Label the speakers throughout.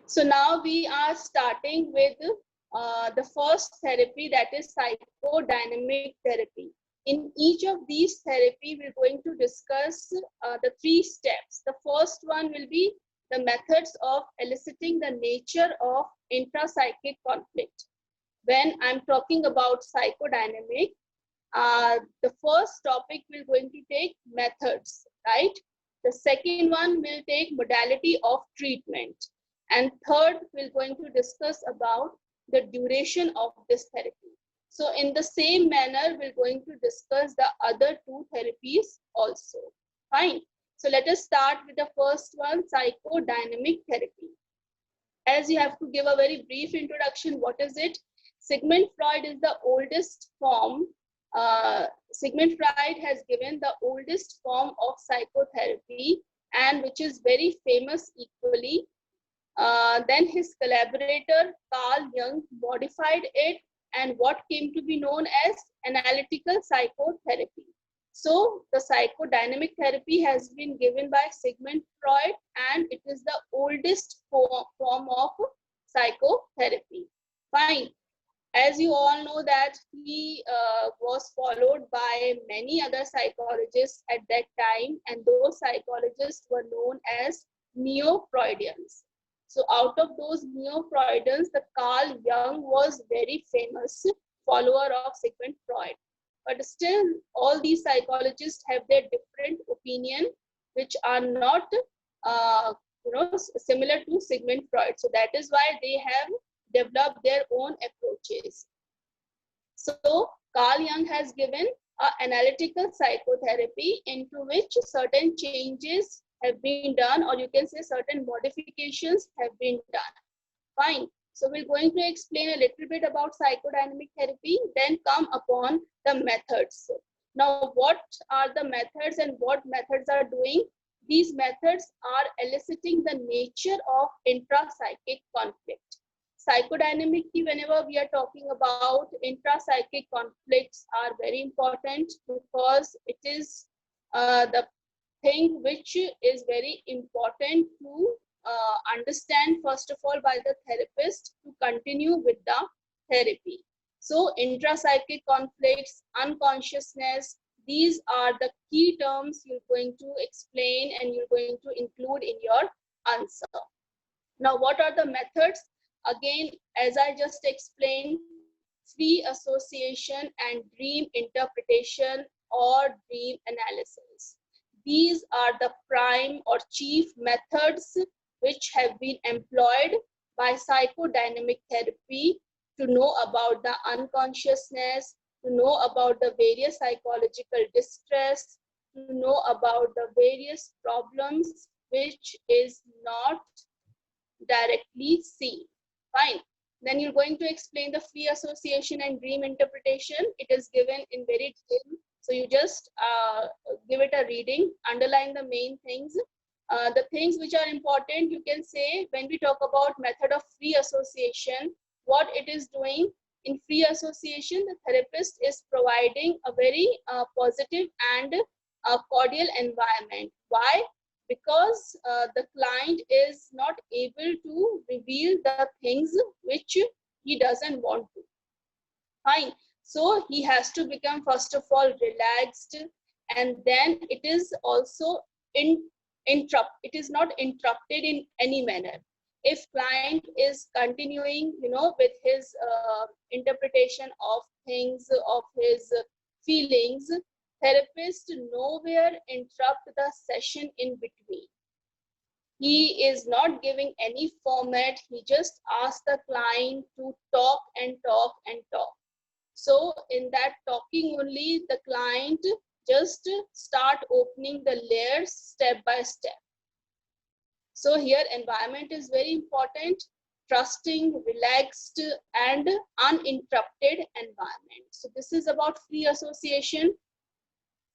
Speaker 1: So now we are starting with the first therapy, that is psychodynamic therapy. In each of these therapy, we're going to discuss the 3 steps. The first one will be the methods of eliciting the nature of intrapsychic conflict. When I'm talking about psychodynamic, the first topic we're going to take methods, right? The second one will take modality of treatment. And third, we're going to discuss about the duration of this therapy. So in the same manner, we're going to discuss the other 2 therapies also. Fine. So let us start with the first one, psychodynamic therapy. As you have to give a very brief introduction, what is it? Sigmund Freud is the oldest form. Sigmund Freud has given the oldest form of psychotherapy, and which is very famous equally. Then his collaborator Carl Jung modified it, and what came to be known as analytical psychotherapy. So the psychodynamic therapy has been given by Sigmund Freud, and it is the oldest form of psychotherapy. Fine. As you all know that he was followed by many other psychologists at that time, and those psychologists were known as Neo-Freudians. So out of those Neo-Freudians, the Carl Jung was very famous follower of Sigmund Freud. But still, all these psychologists have their different opinion, which are not similar to Sigmund Freud. So that is why they have developed their own approaches. So Carl Jung has given an analytical psychotherapy into which certain changes have been done, or you can say certain modifications have been done. Fine. So we're going to explain a little bit about psychodynamic therapy, then come upon the methods. Now, what are the methods and what methods are doing? These methods are eliciting the nature of intrapsychic conflict. Psychodynamic, whenever we are talking about intrapsychic conflicts, are very important because it is the thing which is very important to understand, first of all, by the therapist to continue with the therapy. So intrapsychic conflicts, unconsciousness, these are the key terms you're going to explain and you're going to include in your answer. Now, what are the methods? Again, as I just explained, free association and dream interpretation or dream analysis. These are the prime or chief methods which have been employed by psychodynamic therapy to know about the unconsciousness, to know about the various psychological distress, to know about the various problems which is not directly seen. Fine. Then you're going to explain the free association and dream interpretation. It is given in very detail. So you just give it a reading, underline the main things. The things which are important, you can say when we talk about method of free association, what it is doing in free association, the therapist is providing a very positive and cordial environment. Why? Because the client is not able to reveal the things which he doesn't want to. Fine. So he has to become, first of all, relaxed, and then it is also it is not interrupted in any manner. If client is continuing, with his interpretation of things, of his feelings, therapist nowhere interrupt the session in between. He is not giving any format. He just asks the client to talk and talk and talk. So in that talking only, the client just start opening the layers step by step. So here environment is very important, trusting, relaxed, and uninterrupted environment. So this is about free association.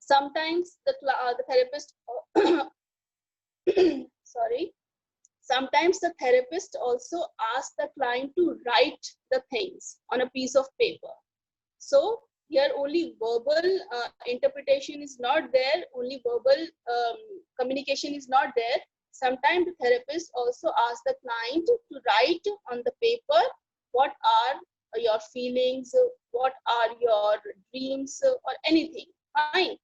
Speaker 1: Sometimes the therapist, sometimes the therapist also asks the client to write the things on a piece of paper. So here only verbal interpretation is not there, only verbal communication is not there. Sometimes the therapist also asks the client to write on the paper what are your feelings, what are your dreams, or anything. Fine.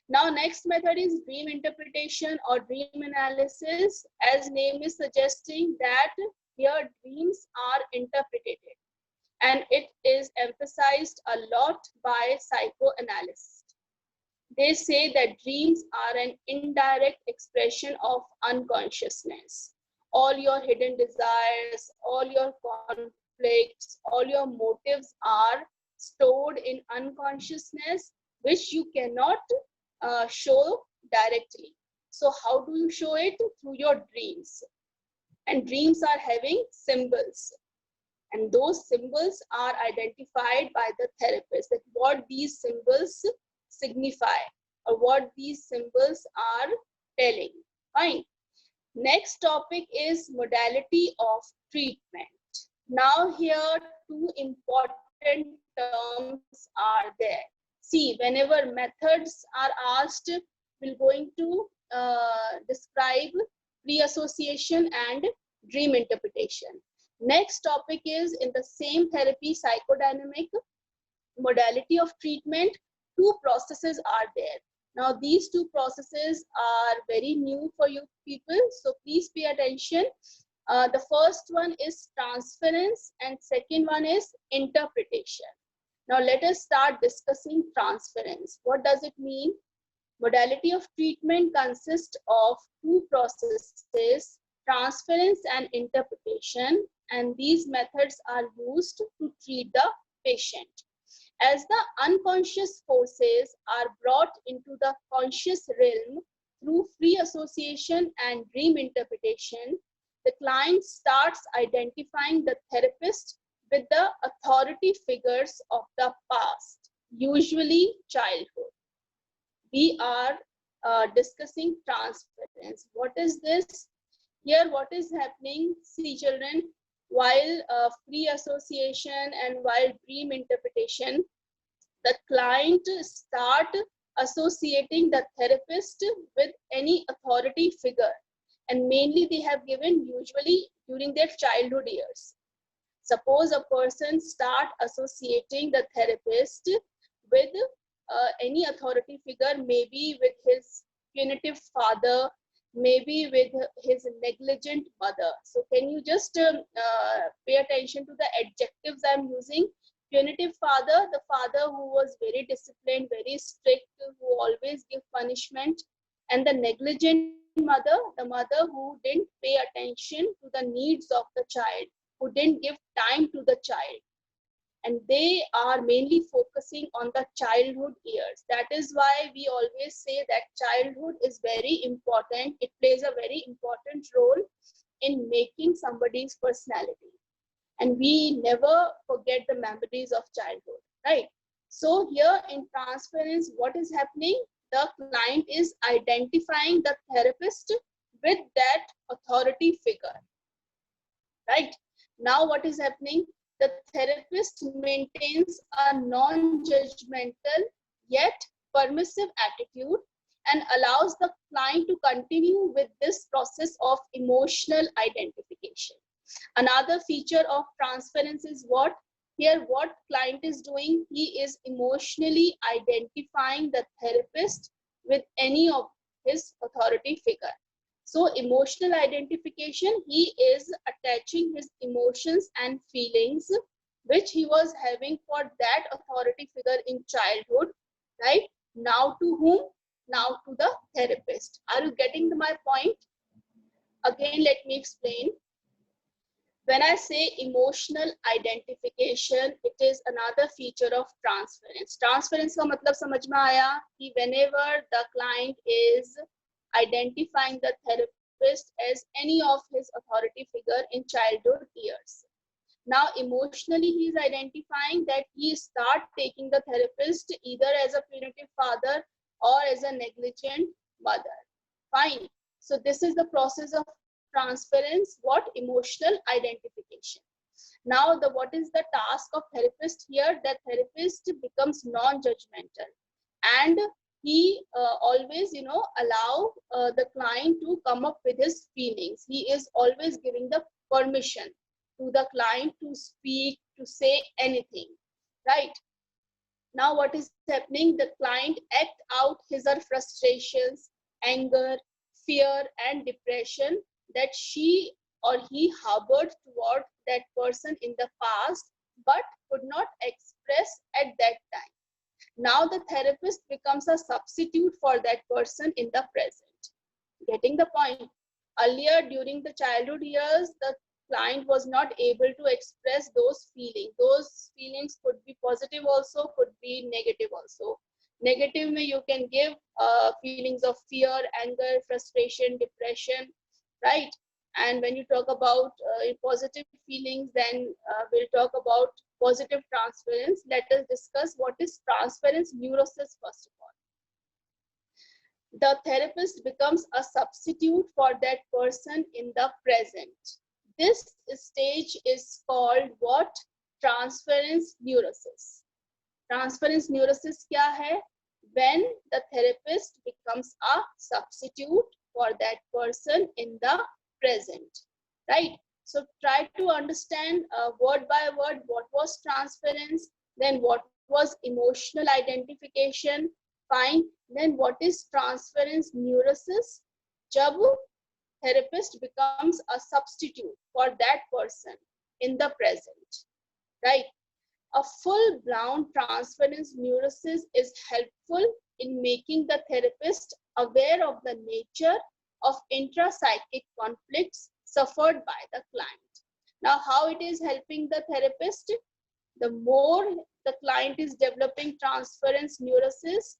Speaker 1: Now, next method is dream interpretation or dream analysis. As name is suggesting that here dreams are interpreted, and it is emphasized a lot by psychoanalysts. They say that dreams are an indirect expression of unconsciousness. All your hidden desires, all your conflicts, all your motives are stored in unconsciousness, which you cannot show directly. So how do you show it? Through your dreams. And dreams are having symbols. And those symbols are identified by the therapist, that what these symbols signify or what these symbols are telling. Fine. Next topic is modality of treatment. Now here two important terms are there. See, whenever methods are asked, we're going to describe free association and dream interpretation. Next topic is in the same therapy psychodynamic modality of treatment, two processes are there. Now these two processes are very new for you people, so please pay attention. The first one is transference and second one is interpretation. Now let us start discussing transference. What does it mean? Modality of treatment consists of two processes, transference and interpretation, and these methods are used to treat the patient. As the unconscious forces are brought into the conscious realm through free association and dream interpretation, the client starts identifying the therapist with the authority figures of the past, usually childhood. We are discussing transference. What is this? Here, what is happening? See, children, while free association and while dream interpretation, the client start associating the therapist with any authority figure, and mainly they have given usually during their childhood years. Suppose a person start associating the therapist with any authority figure, maybe with his punitive father, maybe with his negligent mother. So can you just pay attention to the adjectives I'm using? Punitive father, the father who was very disciplined, very strict, who always give punishment. And the negligent mother, the mother who didn't pay attention to the needs of the child, who didn't give time to the child. And they are mainly focusing on the childhood years. That is why we always say that childhood is very important. It plays a very important role in making somebody's personality. And we never forget the memories of childhood, right? So here in transference, what is happening? The client is identifying the therapist with that authority figure, right? Now what is happening? The therapist maintains a non-judgmental yet permissive attitude and allows the client to continue with this process of emotional identification. Another feature of transference is what? Here, what client is doing? He is emotionally identifying the therapist with any of his authority figure. So emotional identification, he is attaching his emotions and feelings which he was having for that authority figure in childhood, right? Now to whom? Now to the therapist. Are you getting my point? Again, let me explain. When I say emotional identification, it is another feature of transference. Transference का मतलब समझ में आया कि whenever the client is identifying the therapist as any of his authority figure in childhood years. Now emotionally he is identifying that he start taking the therapist either as a punitive father or as a negligent mother. Fine. So this is the process of transference. What? Emotional identification. Now what is the task of therapist here? That therapist becomes non-judgmental and he always, allow the client to come up with his feelings. He is always giving the permission to the client to speak, to say anything, right? Now what is happening? The client act out his or frustrations, anger, fear, and depression that she or he harbored toward that person in the past, but could not express at that time. Now the therapist becomes a substitute for that person in the present. Getting the point? Earlier, during the childhood years, the client was not able to express those feelings. Those feelings could be positive also, could be negative also. Negative mein you can give feelings of fear, anger, frustration, depression, right? And when you talk about positive feelings, then we'll talk about positive transference. Let us discuss what is transference neurosis first of all. The therapist becomes a substitute for that person in the present. This stage is called what? Transference neurosis. Transference neurosis क्या है? When the therapist becomes a substitute for that person in the present, right? So try to understand word by word what was transference, then what was emotional identification, fine. Then what is transference neurosis? जब therapist becomes a substitute for that person in the present, right? A full-blown transference neurosis is helpful in making the therapist aware of the nature of intrapsychic conflicts suffered by the client. Now, how it is helping the therapist? The more the client is developing transference neurosis,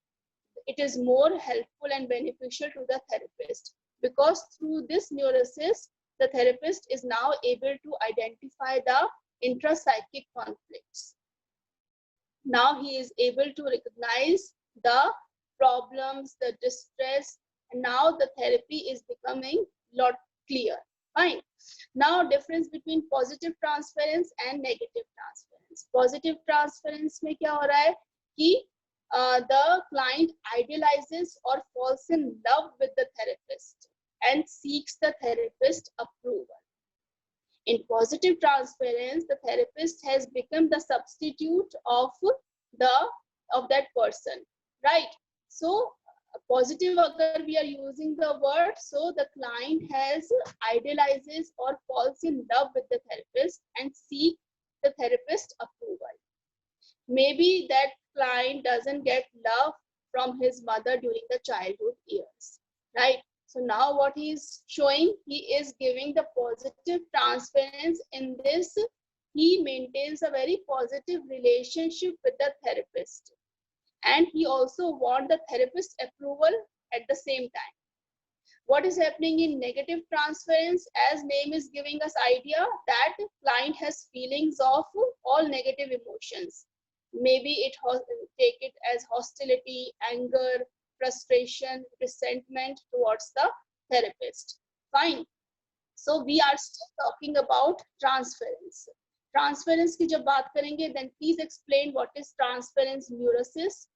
Speaker 1: it is more helpful and beneficial to the therapist, because through this neurosis, the therapist is now able to identify the intrapsychic conflicts. Now he is able to recognize the problems, the distress, and now the therapy is becoming lot clear. Fine. Now difference between positive transference and negative transference. Positive transference में क्या हो रहा है कि the client idealizes or falls in love with the therapist and seeks the therapist approval. In positive transference, the therapist has become the substitute of that person, right? So positive agar we are using the word, so the client has idealizes or falls in love with the therapist and seek the therapist approval. Maybe that client doesn't get love from his mother during the childhood years, right? So now what he is showing, he is giving the positive transference. In this, he maintains a very positive relationship with the therapist. And he also wants the therapist approval at the same time. What is happening in negative transference? As name is giving us idea that client has feelings of all negative emotions. Maybe take it as hostility, anger, frustration, resentment towards the therapist. Fine. So we are still talking about transference. Transference की जब बात करेंगे, then please explain what is transference neurosis,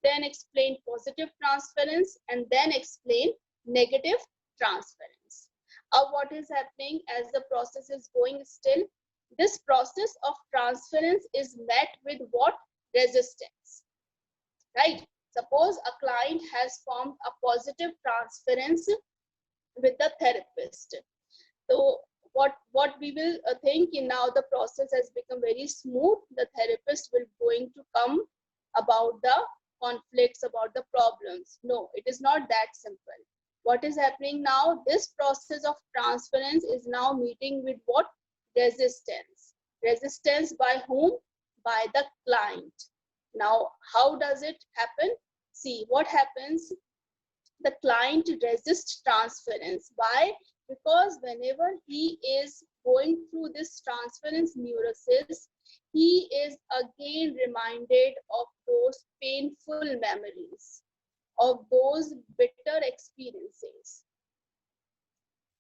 Speaker 1: then explain positive transference, and then explain negative transference. Now what is happening as the process is going still? This process of transference is met with what? Resistance, right? Suppose a client has formed a positive transference with the therapist. So what we will think now the process has become very smooth. The therapist will going to come about the conflicts, about the problems. No, it is not that simple. What is happening now? This process of transference is now meeting with what? Resistance. Resistance by whom? By the client. Now, how does it happen? See, what happens? The client resists transference. Why? Because whenever he is going through this transference neurosis, he is again reminded of those painful memories, of those bitter experiences.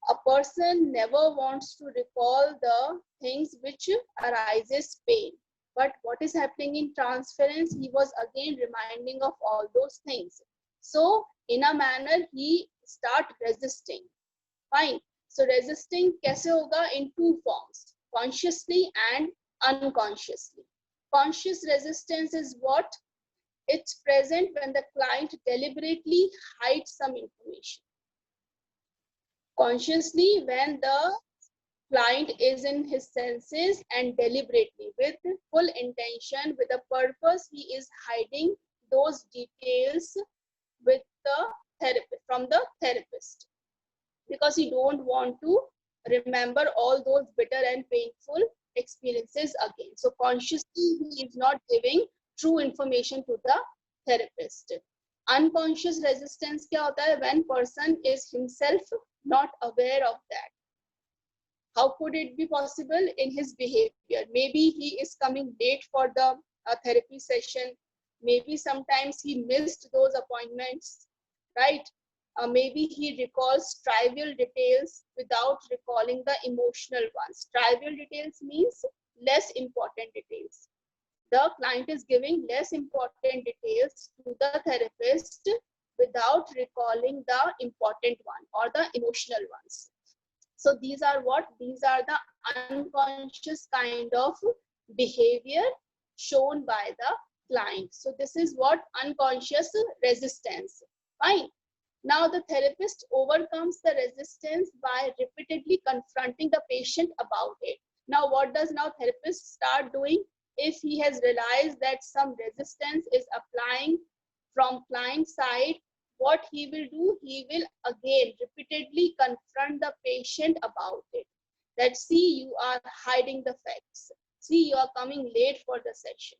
Speaker 1: A person never wants to recall the things which arises pain. But what is happening in transference? He was again reminding of all those things. So in a manner he start resisting. Fine. So resisting कैसे होगा? In two forms, consciously and unconsciously. Conscious resistance is what? It's present when the client deliberately hides some information. Consciously, when the client is in his senses and deliberately, with full intention, with a purpose, he is hiding those details with the therapist, from the therapist, because he don't want to remember all those bitter and painful experiences again. So consciously he is not giving true information to the therapist. Unconscious resistance क्या होता है? When person is himself not aware of that. How could it be possible? In his behavior. Maybe he is coming late for the therapy session. Maybe sometimes he missed those appointments, right? Maybe he recalls trivial details without recalling the emotional ones. Trivial details means less important details. The client is giving less important details to the therapist without recalling the important one or the emotional ones. So these are what? These are the unconscious kind of behavior shown by the client. So this is what? Unconscious resistance. Fine. Now the therapist overcomes the resistance by repeatedly confronting the patient about it. Now what does now therapist start doing? If he has realized that some resistance is applying from client side, what he will do? He will again repeatedly confront the patient about it. That see, you are hiding the facts. See, you are coming late for the session.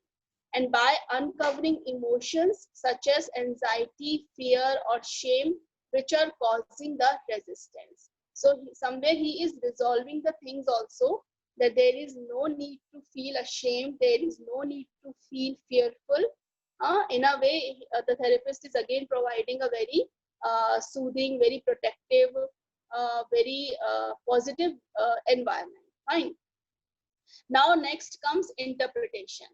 Speaker 1: And by uncovering emotions such as anxiety, fear, or shame, which are causing the resistance. So somewhere he is resolving the things also, that there is no need to feel ashamed, there is no need to feel fearful. In a way, the therapist is again providing a very soothing, very protective, very positive environment. Fine. Now next comes interpretation.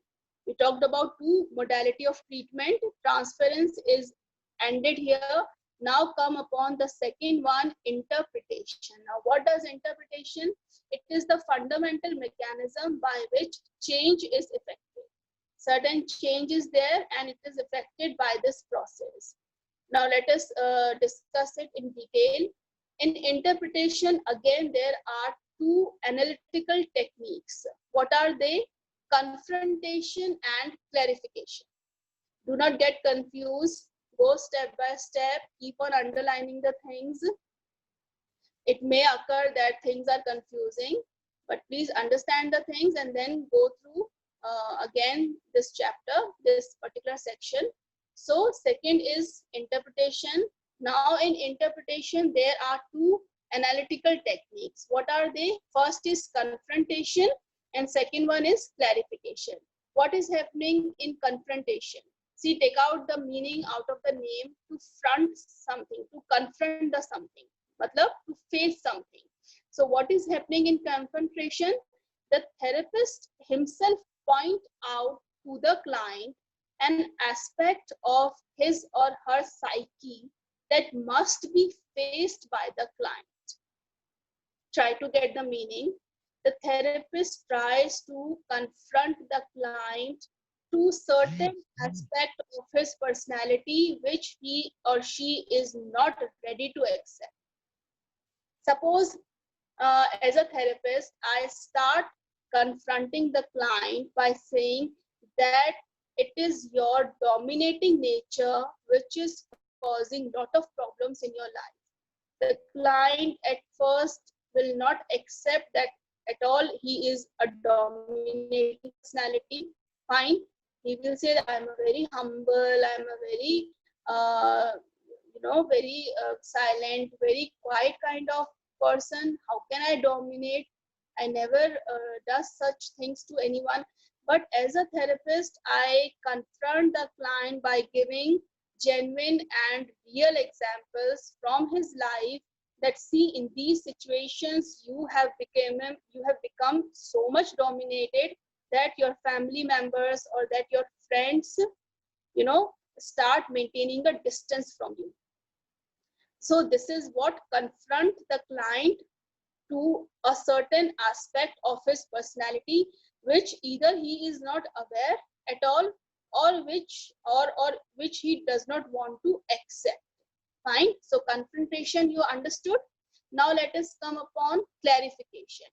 Speaker 1: We talked about two modality of treatment. Transference is ended here. Now come upon the second one, interpretation. Now what does interpretation? It is the fundamental mechanism by which change is effected. Certain change is there and it is affected by this process. Now let us discuss it in detail. In interpretation, again, there are two analytical techniques. What are they? Confrontation and clarification. Do not get confused. Go step by step. Keep on underlining the things. It may occur that things are confusing, but please understand the things and then go through again this chapter, this particular section. So second is interpretation. Now in interpretation, there are two analytical techniques. What are they? First is confrontation and second one is clarification. What is happening in confrontation? See, take out the meaning out of the name. To front something, to confront the something, matlab to face something. So what is happening in confrontation? The therapist himself point out to the client an aspect of his or her psyche that must be faced by the client. Try to get the meaning. The therapist tries to confront the client to certain aspect of his personality which he or she is not ready to accept. Suppose as a therapist, I start confronting the client by saying that it is your dominating nature which is causing lot of problems in your life. The client at first will not accept that at all he is a dominating personality. Fine. He will say that I'm a very humble, I'm a very very silent, very quiet kind of person. How can I dominate? I never does such things to anyone. But as a therapist, I confront the client by giving genuine and real examples from his life, that see, in these situations you have become so much dominated that your family members or that your friends start maintaining a distance from you. So this is what confront the client to a certain aspect of his personality, which either he is not aware at all, or which he does not want to accept. Fine. So confrontation you understood. Now let us come upon clarification.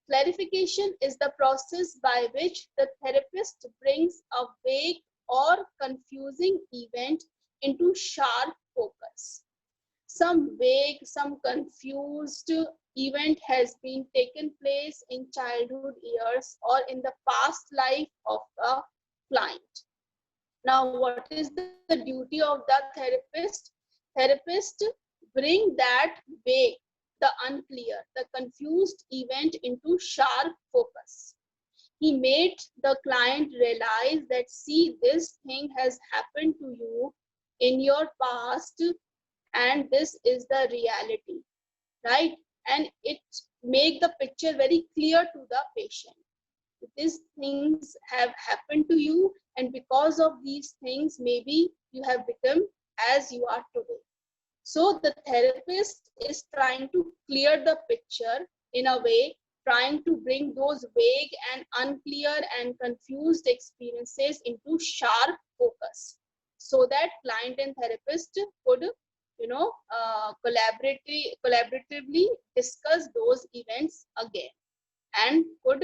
Speaker 1: Clarification is the process by which the therapist brings a vague or confusing event into sharp focus. Some vague, some confused event has been taken place in childhood years or in the past life of the client. Now, what is the duty of the therapist? Therapist bring that vague, the unclear, the confused event into sharp focus. He made the client realize that, see, this thing has happened to you in your past, and this is the reality, right? And it make the picture very clear to the patient. These things have happened to you, and because of these things, maybe you have become as you are today. So the therapist is trying to clear the picture in a way, trying to bring those vague and unclear and confused experiences into sharp focus, so that client and therapist could, collaboratively discuss those events again and could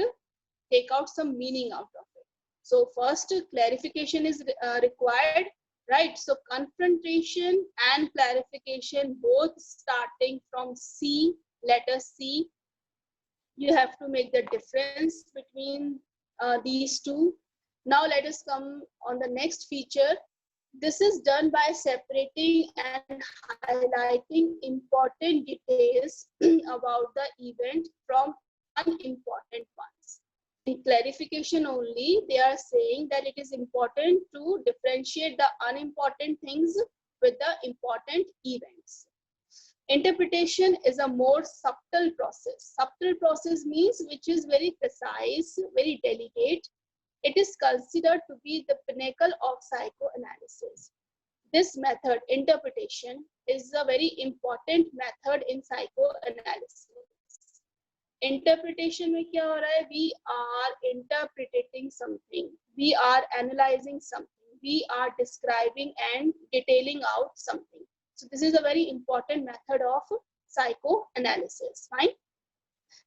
Speaker 1: take out some meaning out of it. So first, clarification is required, right? So confrontation and clarification, both starting from C, letter C. You have to make the difference between these two. Now let us come on the next feature. This is done by separating and highlighting important details about the event from unimportant ones. In clarification only, they are saying that it is important to differentiate the unimportant things with the important events. Interpretation is a more subtle process. Subtle process means which is very precise, very delicate. It is considered to be the pinnacle of psychoanalysis. This method, interpretation, is a very important method in psychoanalysis. Interpretation में क्या हो रहा है? We are interpreting something. We are analyzing something. We are describing and detailing out something. So this is a very important method of psychoanalysis. Fine.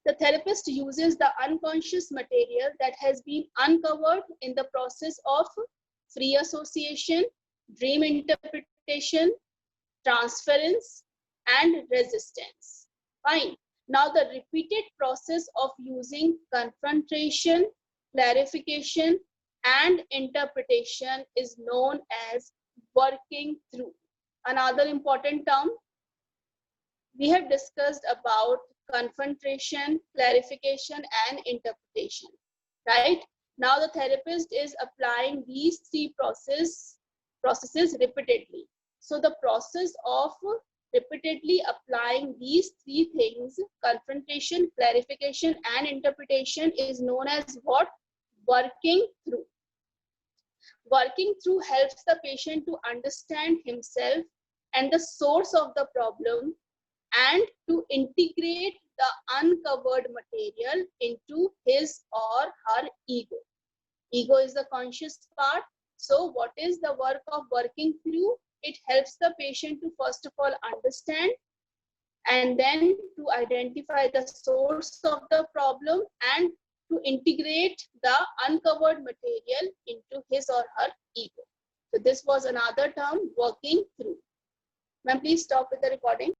Speaker 1: The therapist uses the unconscious material that has been uncovered in the process of free association, dream interpretation, transference, and resistance. Fine. Now, the repeated process of using confrontation, clarification, and interpretation is known as working through. Another important term, we have discussed about confrontation, clarification, and interpretation, right? Now the therapist is applying these three processes repeatedly. So the process of repeatedly applying these three things, confrontation, clarification, and interpretation, is known as what? Working through. Working through helps the patient to understand himself and the source of the problem, and to integrate the uncovered material into his or her ego. Ego is the conscious part. So what is the work of working through? It helps the patient to first of all understand, and then to identify the source of the problem, and to integrate the uncovered material into his or her ego. So this was another term, working through. Ma'am, please stop with the recording.